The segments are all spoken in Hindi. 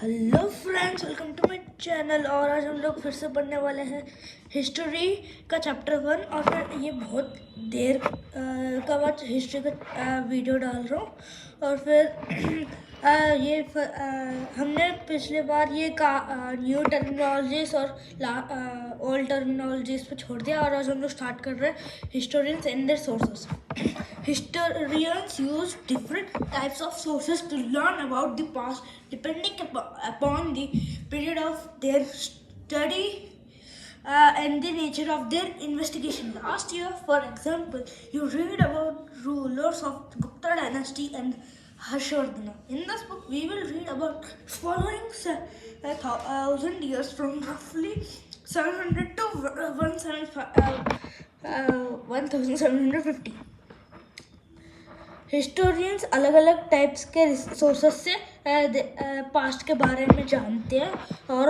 Hello friends, welcome to my channel. और आज हम लोग फिर से पढ़ने वाले हैं हिस्ट्री का चैप्टर 1। और फिर ये बहुत देर का बाद हिस्ट्री का वीडियो डाल रहा हूँ। और फिर हमने पिछले बार ये न्यू टर्मिनोलॉजीज और ओल्ड टर्मिनोलॉजीज पे छोड़ दिया। और आज हम लोग स्टार्ट कर रहे हैं historians and their sources. Historians use different types of sources to learn about the past depending upon the period of their study and the nature of their investigation. Last year, for example, you read about rulers of Gupta dynasty and Harshvardhana. In this book, we will read about following 1,000 years from roughly 700 to 1750. Historians अलग अलग टाइप्स के सोर्सेस से पास्ट के बारे में जानते हैं और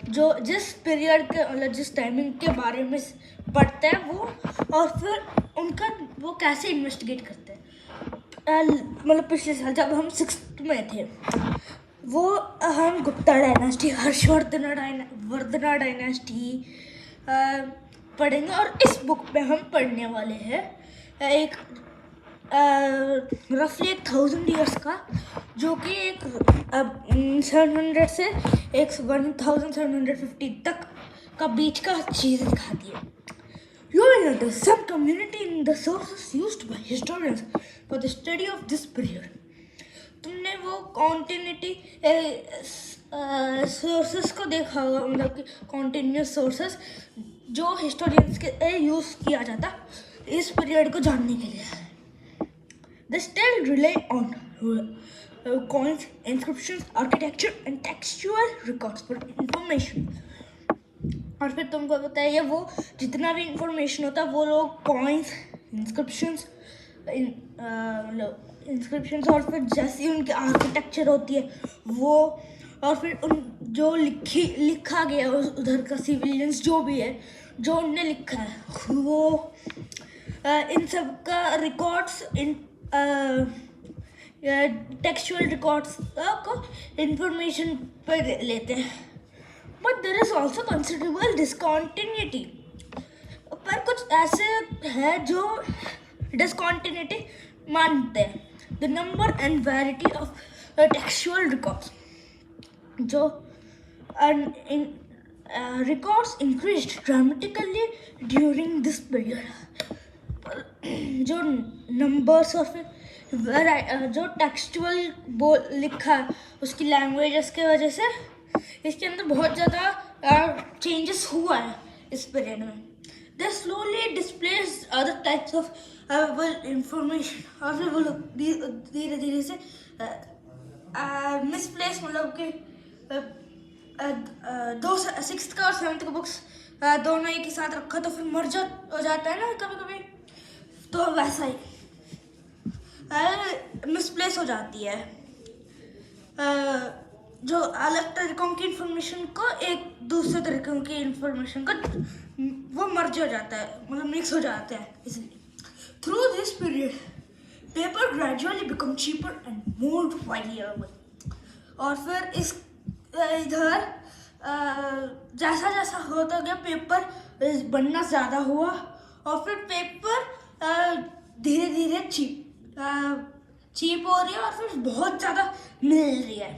जो जिस पीरियड के मतलब जिस टाइमिंग के बारे में पढ़ते हैं वो, और फिर उनका वो कैसे इन्वेस्टिगेट करते हैं। मतलब पिछले साल जब हम 6th में थे वो हम गुप्ता डायनास्टी, हर्षवर्धना डायनास्टी पढ़ेंगे। और इस बुक में हम पढ़ने वाले हैं एक रफली 1000 ईयर्स का, जो कि एक 700 से एक 1750 तक का बीच का चीज़ दिखाती है। You will notice some community in the sources used by historians for the study of this period. तुमने वो कॉन्टिन्यूटी सोर्सेस को देखा होगा, मतलब कि कॉन्टिन्यूस सोर्सेस जो हिस्टोरियंस के यूज़ किया जाता इस पीरियड को जानने के लिए। They still rely on coins, inscriptions, architecture and textual records for information. और फिर तुमको पता है ये वो जितना भी इंफॉर्मेशन होता है वो लोग कॉइन्स, इंस्क्रिप्शंस और फिर जैसी उनकी आर्किटेक्चर होती है वो, और फिर उन जो लिखा गया उधर का सिविलियंस जो भी है जो उनने लिखा है वो इन सब का रिकॉर्ड्स टेक्सचुअल रिकॉर्ड्स को इंफॉर्मेशन पर लेते हैं। But there is also considerable discontinuity. पर कुछ ऐसे है जो डिसकॉन्टिन्यूटी मानते हैं। The number and variety of textual records, जो records increased dramatically during this period. जो नंबर्स और फिर जो टेक्सचुअल लिखा है उसकी लैंग्वेजेस के वजह से इसके अंदर बहुत ज़्यादा चेंजेस हुआ है इस पीरियड में। They slowly displace other types of information, और फिर वो लोग धीरे धीरे से मिसप्लेस, मतलब कि 6th का और 7th का बुक्स दोनों एक ही साथ रखा तो फिर मर्ज हो जाता है ना कभी कभी, तो वैसा ही मिसप्लेस हो जाती है। जो अलग तरीकों की इंफॉर्मेशन को एक दूसरे तरीकों की इंफॉर्मेशन को वो मर्ज हो जाता है, मतलब मिक्स हो जाता है। इसलिए through this period paper gradually become cheaper and more widely available. और फिर इस इधर जैसा जैसा होता गया पेपर बनना ज़्यादा हुआ, और फिर पेपर धीरे धीरे चीप हो रही है और फिर बहुत ज़्यादा मिल रही है।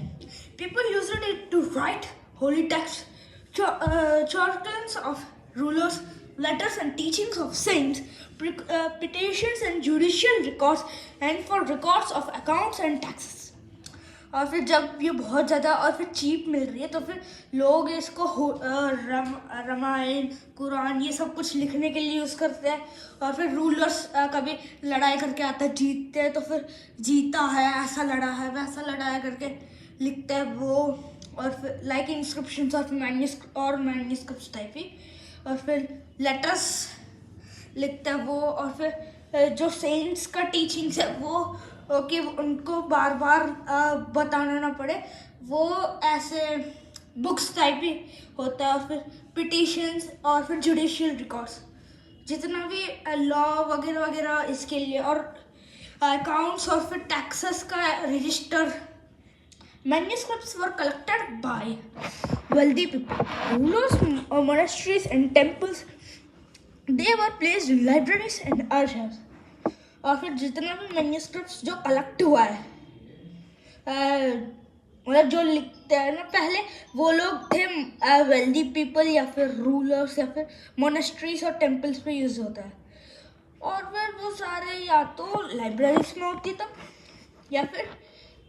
People use it to write holy text, charters of rulers, letters and teachings of saints, petitions and judicial records, and for records of accounts and taxes. और फिर जब ये बहुत ज़्यादा और फिर चीप मिल रही है तो फिर लोग इसको रामायण, कुरान ये सब कुछ लिखने के लिए यूज़ करते हैं। और फिर रूलर्स कभी लड़ाई करके आता है, जीतते हैं तो फिर जीता है, ऐसा लड़ा है, वैसा लड़ा है करके लिखते हैं वो। और फिर लाइक इंस्क्रिप्शंस और मैन्युस्क्रिप्ट्स टाइप ही, और फिर लेटर्स लिखते हैं वो। और फिर जो सेंट्स का टीचिंग्स है वो कि उनको बार बार बताना ना पड़े, वो ऐसे बुक्स टाइप ही होता है। और फिर पिटिशंस और फिर जुडिशियल रिकॉर्ड्स, जितना भी लॉ वगैरह वगैरह इसके लिए, और अकाउंट्स और फिर टैक्सेस का register Manuscripts were collected by wealthy people, rulers, monasteries, and temples. They were placed in libraries and archives. और फिर जितना भी मैन्यूस्क्रिप्ट्स जो कलेक्ट हुआ है, मतलब जो लिखते हैं ना, पहले वो लोग थे वेल्दी पीपल या फिर रूलर्स या फिर मोनेस्ट्रीज और टेम्पल्स पे यूज होता है, और फिर वो सारे या तो लाइब्रेरीज में होती तब, या फिर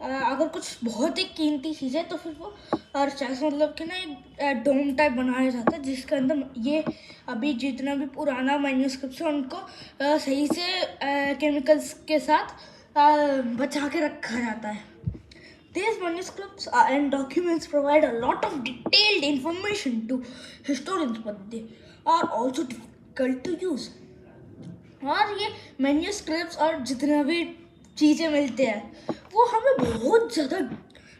अगर कुछ बहुत ही कीमती चीज़ है तो फिर वो आर्चाइव्स, मतलब कि ना एक डोम टाइप बनाया जाता है जिसके अंदर ये अभी जितना भी पुराना मैन्यूस्क्रिप्ट्स है उनको सही से केमिकल्स के साथ बचा के रखा जाता है. These manuscripts and documents provide a lot of detailed information to historians, but they are also difficult to use. और ये मैन्यूस्क्रिप्ट्स और जितना भी चीज़ें मिलते हैं वो हमें बहुत ज़्यादा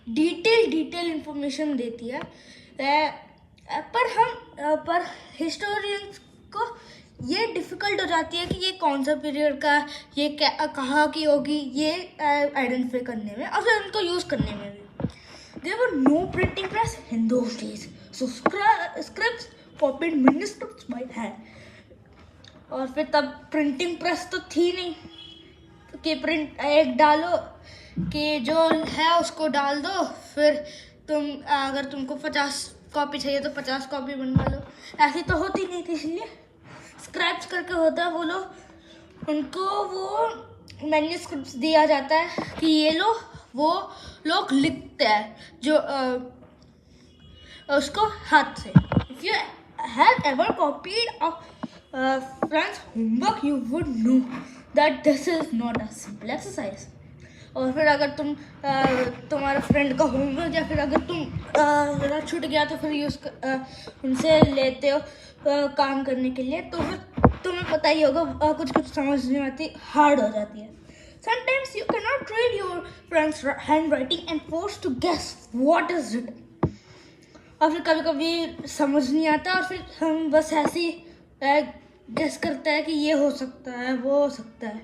डिटेल इंफॉर्मेशन देती है, पर हिस्टोरियंस को ये डिफ़िकल्ट हो जाती है कि ये कौन सा पीरियड का, ये क्या कहाँ की होगी, ये आइडेंटिफाई करने में और फिर उनको यूज़ करने में भी. There were no printing press in those days, so scripts copied manuscripts by hand. और फिर तब प्रिंटिंग प्रेस तो थी नहीं कि प्रिंट एक डालो कि जो है उसको डाल दो, फिर तुम अगर तुमको 50 कॉपी चाहिए तो 50 कॉपी बनवा लो, ऐसी तो होती नहीं थी. इसलिए स्क्रैप्स करके होता है, वो लोग उनको वो मैन्यूस्क्रिप्ट्स दिया जाता है कि ये लो, वो लोग लिखते हैं जो उसको हाथ से. If you have ever copied a friend's homework, you would know that this is not a simple exercise. और फिर अगर तुम तुम्हारा फ्रेंड का होमवर्क या फिर अगर तुम छूट गया तो फिर उनसे लेते हो काम करने के लिए, तो फिर तुम्हें पता ही होगा कुछ समझ नहीं आती, हार्ड हो जाती है. Sometimes you cannot read your friend's handwriting and forced to guess what is written. और फिर कभी कभी समझ नहीं आता और फिर हम बस ऐसे ही गेस करते हैं कि ये हो सकता है, वो हो सकता है,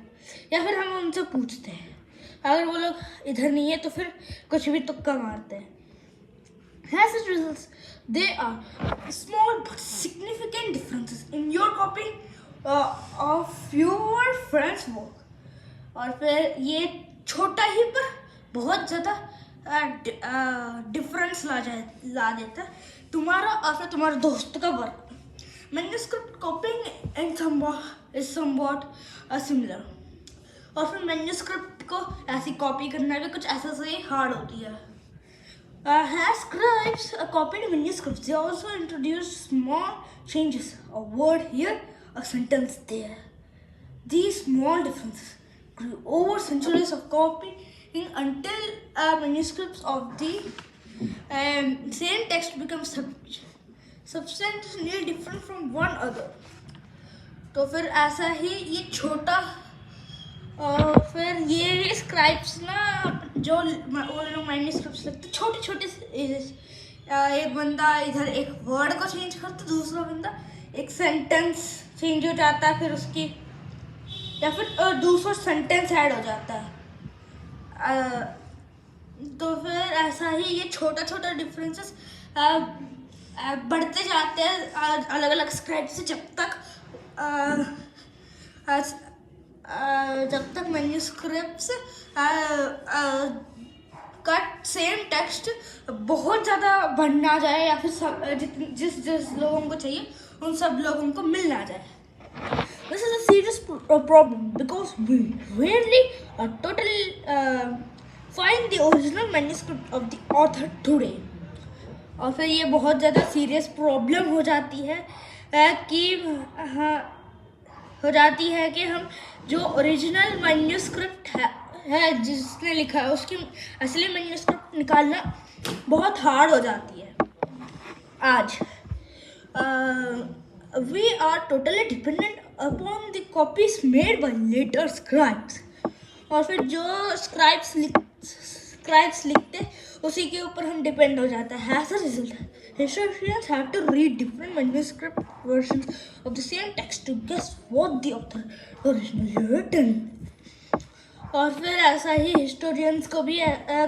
या फिर हम उनसे पूछते हैं. अगर वो लोग इधर नहीं है तो फिर कुछ भी तुक्का मारते हैं. As it results, there are small but significant differences in your copy of your friend's work. और फिर ये छोटा ही पर बहुत ज़्यादा डिफरेंस ला देता है तुम्हारा और फिर तुम्हारे दोस्त का work. Manuscript copying is somewhat similar. और फिर मैन्यूस्क्रिप्ट को ऐसी कॉपी करना भी कुछ ऐसा से ही हार्ड होती है. As scribes copied manuscripts, they also introduced small changes, a word here, a sentence there. These small differences grew over centuries of copying until manuscripts of the same text become substantially different from one another. तो फिर ऐसा ही ये छोटा और फिर ये स्क्राइब्स ना जो वो लोग मैन्यूस्क्रिप्ट्स लिखते छोटे छोटे, एक बंदा इधर एक वर्ड को चेंज करता, दूसरा बंदा एक सेंटेंस चेंज हो जाता है, फिर उसकी या फिर दूसरा सेंटेंस ऐड हो जाता है. तो फिर ऐसा ही ये छोटा छोटा डिफरेंसेस बढ़ते जाते हैं अलग अलग स्क्राइब्स से जब तक मैन्यूस्क्रिप्ट्स का सेम टेक्स्ट बहुत ज़्यादा बढ़ ना जाए या फिर जिस लोगों को चाहिए उन सब लोगों को मिल ना जाए. This is a serious problem because we rarely totally find the original manuscript of the author today. और फिर ये बहुत ज़्यादा सीरियस प्रॉब्लम हो जाती है कि हम जो ओरिजिनल मैन्यूस्क्रिप्ट है जिसने लिखा है उसकी असली मैन्यूस्क्रिप्ट निकालना बहुत हार्ड हो जाती है. आज we are totally dependent upon the copies made by later scribes. और फिर जो स्क्राइब्स लिखते उसी के ऊपर हम डिपेंड हो जाता है. As a result, historians have to read different manuscript versions of the same text to guess what the author originally written. और फिर ऐसा ही हिस्टोरियंस को भी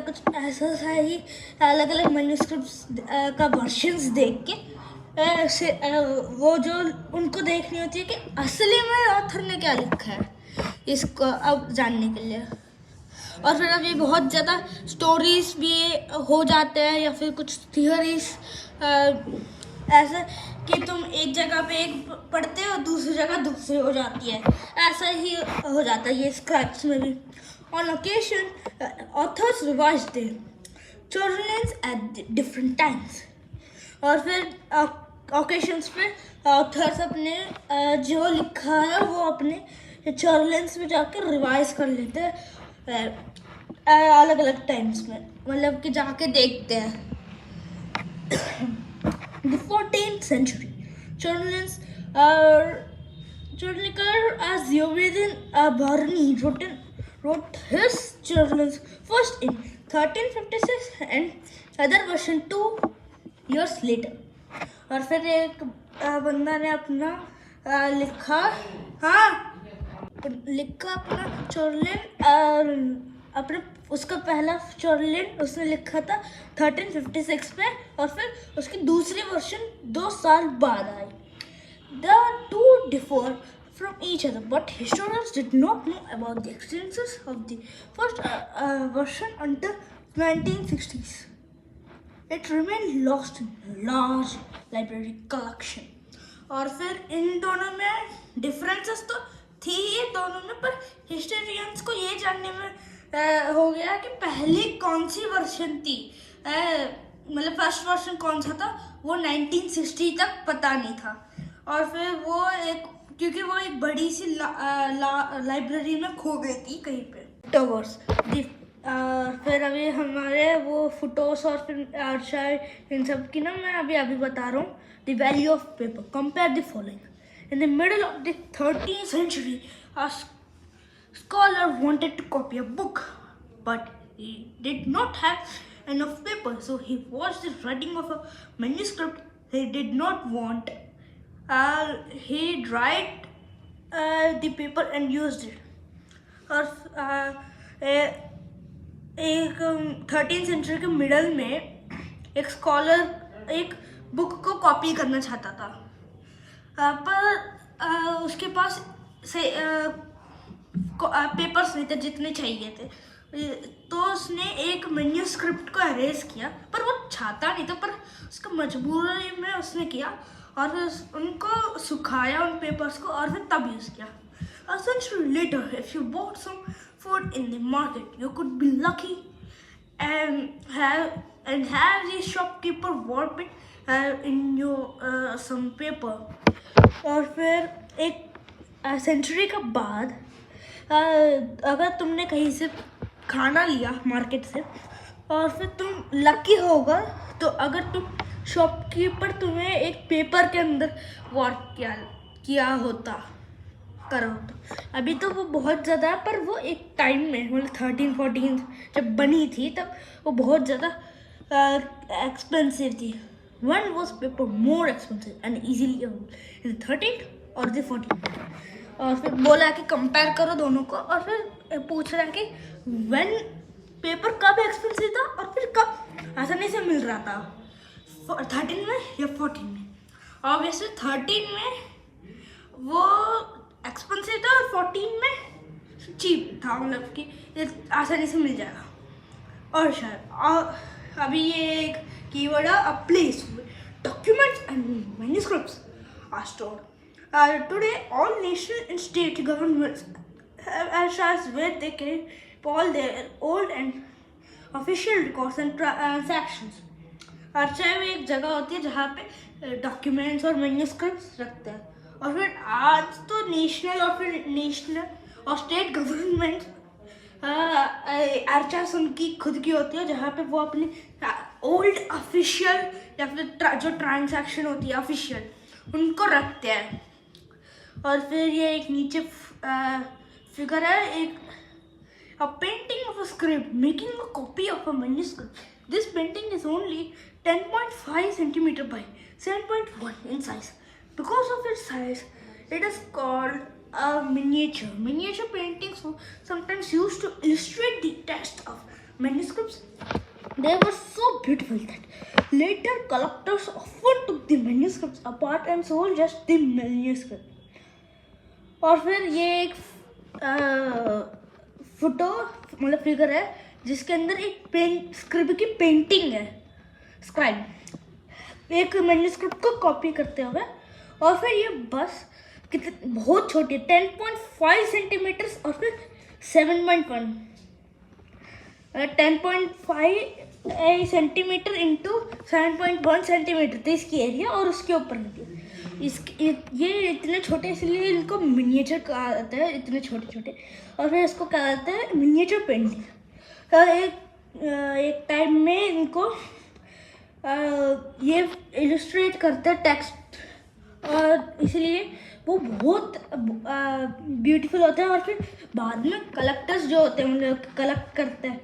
कुछ ऐसा सा ही अलग अलग मैन्युस्क्रिप्ट्स का वर्शंस देख के वो जो उनको देखनी होती है कि असली में ऑथर ने क्या लिखा है, इसको अब जानने के लिए। और फिर अभी बहुत ज़्यादा स्टोरीज भी हो जाते हैं या फिर कुछ थियोरीज ऐसा कि तुम एक जगह पे एक पढ़ते हो, दूसरी जगह दूसरी हो जाती है, ऐसा ही हो जाता है ये स्क्रैप्स में भी। On occasion authors revise their journals at different times। और फिर ओकेशंस पे ऑथर्स अपने जो लिखा है वो अपने जर्नल्स में जाकर रिवाइज कर लेते हैं अलग अलग टाइम्स में, मतलब कि जाके देखते हैं। The 14th century journalists journalist as Theodoren Barney wrote his journals first in 1356 and other version 2 years later। और फिर एक बंदा ने अपना लिखा अपना जर्नल, अपने उसका पहला जर्नल उसने लिखा था 1356 में, और फिर उसकी दूसरी वर्जन 2 साल बाद आई। The two differ from each other, but historians did not know about the existence of the first version until 1960s. It remained lost in large library collection। और फिर इन दोनों में डिफरेंसेस तो थी ही दोनों में, पर हिस्टोरियंस को ये जानने में हो गया कि पहली कौन सी वर्जन थी, मतलब फर्स्ट वर्जन कौन सा था वो 1960 तक पता नहीं था। और फिर वो क्योंकि वो एक बड़ी सी लाइब्रेरी में खो गई थी कहीं पे टवर्स। फिर अभी हमारे वो फोटोस और फिर आर्चाइव इन सब की ना मैं अभी बता रहा हूँ। The value of paper, compare the following. In the middle of the 13th century a scholar wanted to copy a book, but he did not have enough paper, so he watched the writing of a manuscript he did not want। he dried the paper and used it। और एक 13th सेंचुरी के मिडल में एक स्कॉलर एक बुक को कॉपी करना चाहता था, पर उसके पास से पेपर्स नहीं थे जितने चाहिए थे, तो उसने एक मैन्युस्क्रिप्ट को अरेज किया, पर वो चाहता नहीं था, पर उसका मजबूरी में उसने किया और उनको सुखाया उन पेपर्स को और फिर तब यूज़ किया। A century later, if you bought some food in the market, you could be lucky and have the shopkeeper warp it in your some paper। और फिर एक सेंचुरी के बाद अगर तुमने कहीं से खाना लिया मार्केट से और फिर तुम लकी होगा, तो अगर तुम शॉपकीपर तुम्हें एक पेपर के अंदर वर्क किया होता करा होता। अभी तो वो बहुत ज़्यादा है, पर वो एक टाइम में मतलब 13-14 जब बनी थी तब वो बहुत ज़्यादा एक्सपेंसिव थी। One was paper more expensive and easily in 13th और द 14th। और फिर बोला कि कंपेयर करो दोनों को, और फिर पूछ रहा कि वन पेपर कब एक्सपेंसिव था और फिर कब आसानी से मिल रहा था, 13 में या 14 में। ऑब्वियसली 13 में वो एक्सपेंसिव था और 14 में चीप था, मतलब कि आसानी से मिल जाएगा। और शायद अभी ये एक कीवर्ड है, a place documents and manuscripts are stored. Today all national and state governments have archives where they keep all their old and official records and transactions। आर्चाइव एक जगह होती है जहाँ पे डॉक्यूमेंट्स और मैन्युस्क्रिप्ट्स रखते हैं। और फिर आज तो नेशनल और स्टेट गवर्नमेंट आर्चाइव्स उनकी खुद की होती है, जहाँ पे वो अपनी ओल्ड ऑफिशियल या फिर जो ट्रांजैक्शन होती है ऑफिशियल उनको रखते हैं। और फिर ये एक नीचे फिगर है, एक a painting of a script making a copy of a manuscript। This painting is only 10.5 centimeter by 7.1 in size। Because of its size, it is called miniature. Miniature paintings were sometimes used to illustrate the text of manuscripts. They were so beautiful that later collectors often took the manuscripts apart and sold just the manuscript. और फिर ये एक फोटो मतलब फिगर है जिसके अंदर एक स्क्रिप्ट की पेंटिंग है, स्क्राइब एक मैन्युस्क्रिप्ट को कॉपी करते हुए। और फिर ये बस कितनी बहुत छोटी है, 10.5 सेंटीमीटर्स और फिर 7.1 10.5 सेंटीमीटर इंटू 7.1 सेंटीमीटर तो इसकी एरिया और उसके ऊपर ये इतने छोटे इसलिए इनको मिनिएचर कहा जाता है, इतने छोटे छोटे। और फिर इसको कहा जाता है मिनिएचर पेंटिंग। तो एक टाइम में इनको ये इलस्ट्रेट करते हैं टेक्स्ट और इसलिए वो बहुत ब्यूटीफुल होता है। और फिर बाद में कलेक्टर्स जो होते हैं मतलब कलेक्ट करते हैं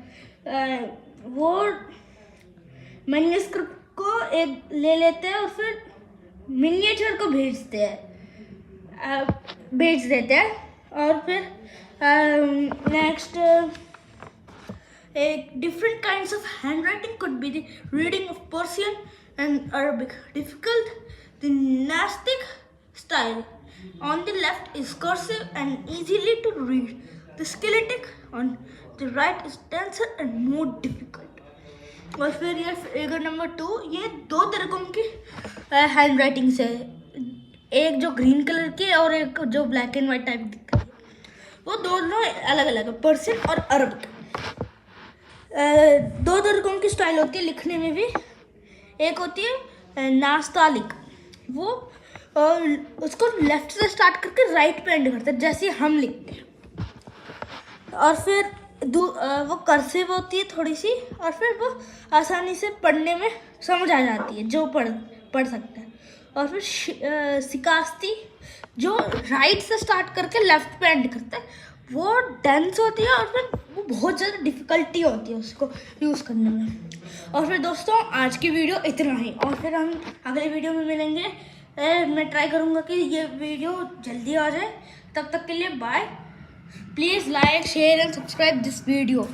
वो मैन्युस्क्रिप्ट को एक ले लेते हैं और फिर मिनिएचर को भेज देते हैं। और फिर नेक्स्ट एक different kinds of handwriting could be the reading of Persian and Arabic. Difficult, the Nastaliq style on the left is cursive and easily to read. The Cyrillic on the right is denser and more difficult. और फिर ये फिगर नंबर 2, ये दो तरीकों की हैंड राइटिंग्स है, एक जो ग्रीन कलर की और एक जो ब्लैक एंड वाइट टाइप दिखती है। वो दोनों अलग अलग है, पर्शियन और अरबिक। दो तरीकों की स्टाइल होती है लिखने में भी। एक होती है नास्तालिक, वो उसको लेफ्ट से स्टार्ट करके राइट पे एंड करते हैं जैसे हम लिखते हैं। और फिर वो कर्सिव होती है थोड़ी सी और फिर वो आसानी से पढ़ने में समझ आ जाती है जो पढ़ सकता है। और फिर सिकास्ती जो राइट से स्टार्ट करके लेफ्ट पे एंड करता है, वो डेंस होती है और फिर वो बहुत ज़्यादा डिफ़िकल्टी होती है उसको यूज़ करने में। और फिर दोस्तों आज की वीडियो इतना ही, और फिर हम अगले वीडियो में मिलेंगे। मैं ट्राई करूँगा कि ये वीडियो जल्दी आ जाए। तब तक के लिए bye. Please like share and subscribe this video.